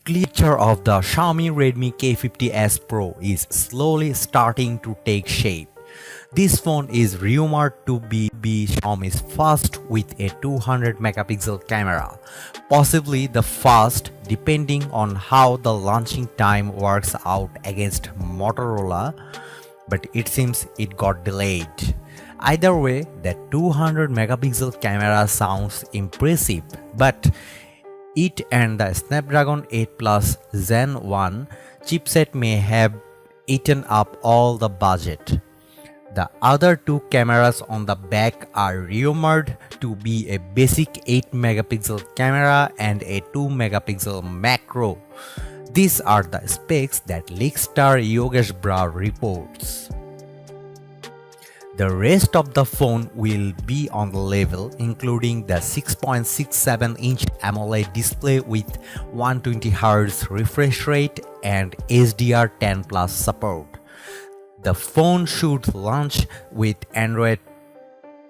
Picture of the Xiaomi Redmi K50S Pro is slowly starting to take shape. This phone is rumored to be Xiaomi's first with a 200 megapixel camera, possibly the first depending on how the launching time works out against Motorola, but it seems it got delayed. Either way, the 200 megapixel camera sounds impressive, but it and the Snapdragon 8 Plus Gen 1 chipset may have eaten up all the budget. The other two cameras on the back are rumored to be a basic 8 megapixel camera and a 2 megapixel macro. These are the specs that Leakstar Yogesh Brar reports. The rest of the phone will be on the level, including the 6.67-inch AMOLED display with 120Hz refresh rate and HDR10 Plus support. The phone should launch with Android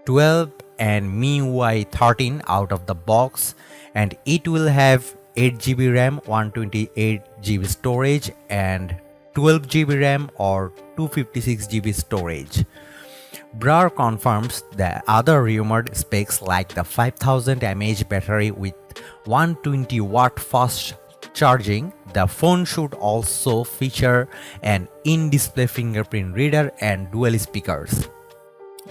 12 and MIUI 13 out of the box, and it will have 8GB RAM, 128GB storage and 12GB RAM or 256GB storage. Brar confirms the other rumored specs like the 5000 mAh battery with 120 watt fast charging. The phone should also feature an in-display fingerprint reader and dual speakers.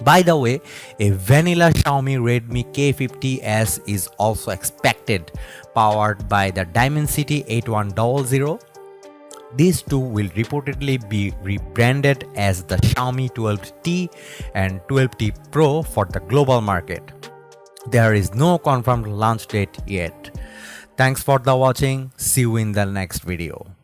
By the way, a vanilla Xiaomi Redmi K50S is also expected, powered by the Dimensity 8100. These two will reportedly be rebranded as the Xiaomi 12T and 12T Pro for the global market. There is no confirmed launch date yet. Thanks for the watching. See you in the next video.